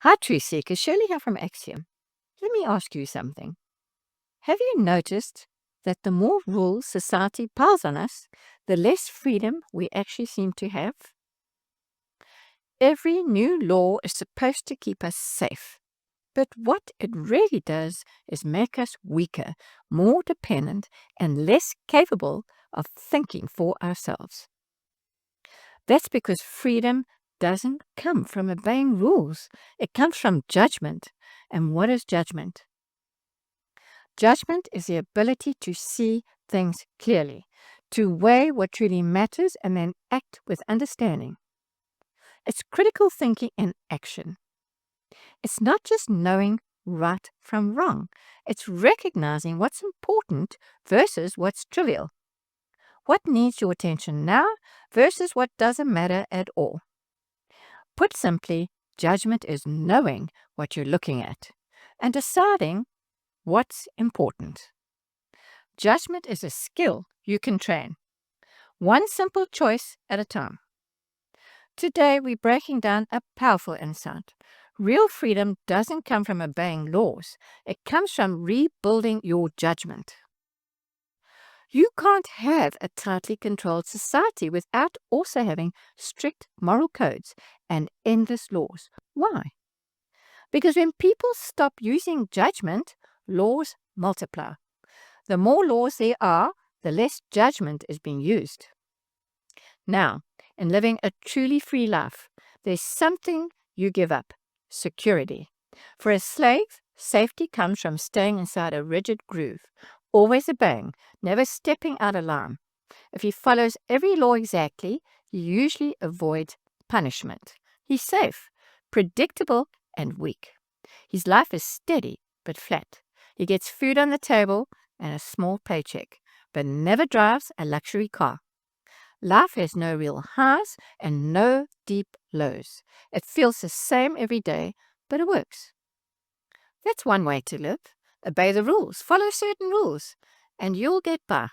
Hi, Truth Seeker. Shirley here from AXSIOM. Let me ask you something. Have you noticed that the more rules society piles on us, the less freedom we actually seem to have? Every new law is supposed to keep us safe, but what it really does is make us weaker, more dependent, and less capable of thinking for ourselves. That's because freedom doesn't come from obeying rules. It comes from judgment. And what is judgment? Judgment is the ability to see things clearly, to weigh what truly matters and then act with understanding. It's critical thinking in action. It's not just knowing right from wrong. It's recognizing what's important versus what's trivial. What needs your attention now versus what doesn't matter at all. Put simply, judgment is knowing what you're looking at and deciding what's important. Judgment is a skill you can train, one simple choice at a time. Today, we're breaking down a powerful insight. Real freedom doesn't come from obeying laws. It comes from rebuilding your judgment. You can't have a tightly controlled society without also having strict moral codes and endless laws. Why? Because when people stop using judgment, laws multiply. The more laws there are, the less judgment is being used. Now, in living a truly free life, there's something you give up: security. For a slave, safety comes from staying inside a rigid groove, always obeying, never stepping out of line. If he follows every law exactly, he usually avoids punishment. He's safe, predictable, and weak. His life is steady but flat. He gets food on the table and a small paycheck, but never drives a luxury car. Life has no real highs and no deep lows. It feels the same every day, but it works. That's one way to live. Obey the rules, follow certain rules, and you'll get by.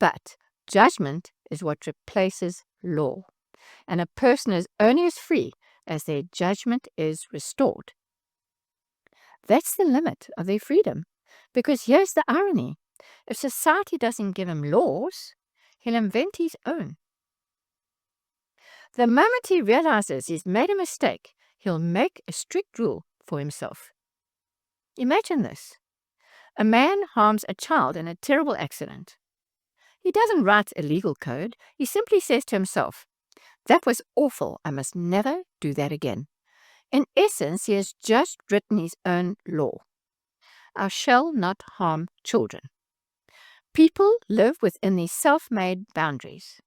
But judgment is what replaces law, and a person is only as free as their judgment is restored. That's the limit of their freedom, because here's the irony. If society doesn't give him laws, he'll invent his own. The moment he realizes he's made a mistake, he'll make a strict rule for himself. Imagine this. A man harms a child in a terrible accident. He doesn't write a legal code. He simply says to himself, "That was awful. I must never do that again." In essence, he has just written his own law. I shall not harm children. People live within these self-made boundaries.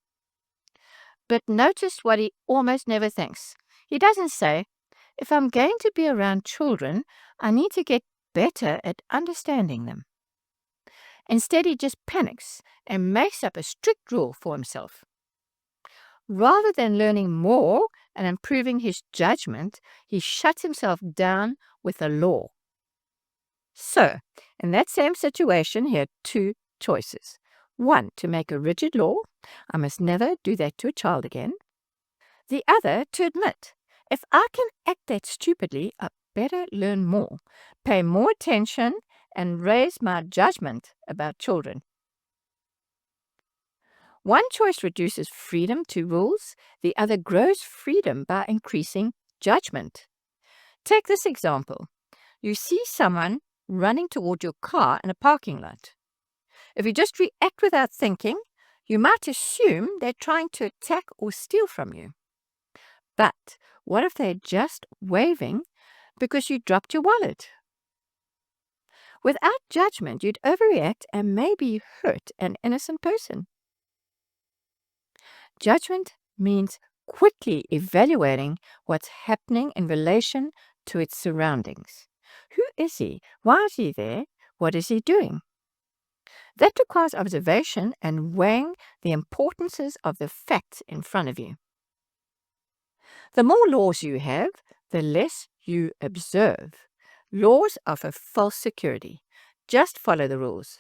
But notice what he almost never thinks. He doesn't say, if I'm going to be around children, I need to get better at understanding them. Instead, he just panics and makes up a strict rule for himself. Rather than learning more and improving his judgment, he shuts himself down with a law. So, in that same situation, he had two choices. One, to make a rigid law. I must never do that to a child again. The other, to admit, if I can act that stupidly, I better learn more, pay more attention, and raise my judgment about children. One choice reduces freedom to rules. The other grows freedom by increasing judgment. Take this example. You see someone running toward your car in a parking lot. If you just react without thinking, you might assume they're trying to attack or steal from you. But what if they're just waving because you dropped your wallet? Without judgment, you'd overreact and maybe hurt an innocent person. Judgment means quickly evaluating what's happening in relation to its surroundings. Who is he? Why is he there? What is he doing? That requires observation and weighing the importances of the facts in front of you. The more laws you have, the less you observe. Laws offer false security. Just follow the rules.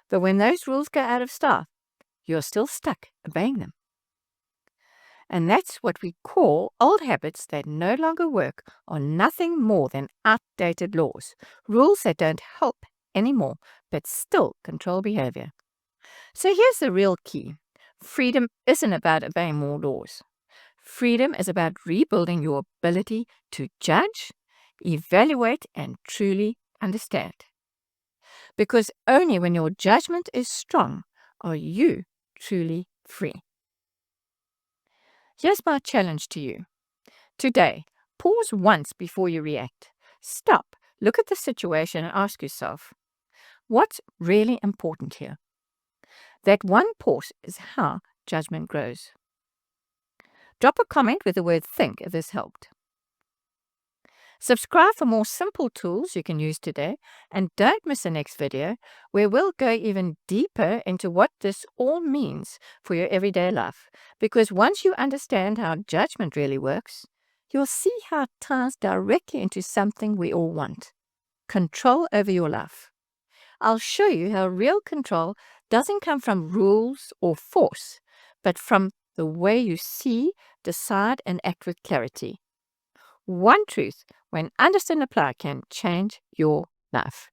But when those rules go out of style, you're still stuck obeying them. And that's what we call old habits that no longer work are nothing more than outdated laws, rules that don't help anymore but still control behavior. So here's the real key. Freedom isn't about obeying more laws. Freedom is about rebuilding your ability to judge, evaluate, and truly understand. Because only when your judgment is strong are you truly free. Here's my challenge to you. Today, pause once before you react. Stop, look at the situation and ask yourself, what's really important here? That one pause is how judgment grows. Drop a comment with the word think if this helped. Subscribe for more simple tools you can use today, and don't miss the next video where we'll go even deeper into what this all means for your everyday life. Because once you understand how judgment really works, you'll see how it ties directly into something we all want: control over your life. I'll show you how real control doesn't come from rules or force, but from the way you see, decide, and act with clarity. One truth, when understood and applied, can change your life.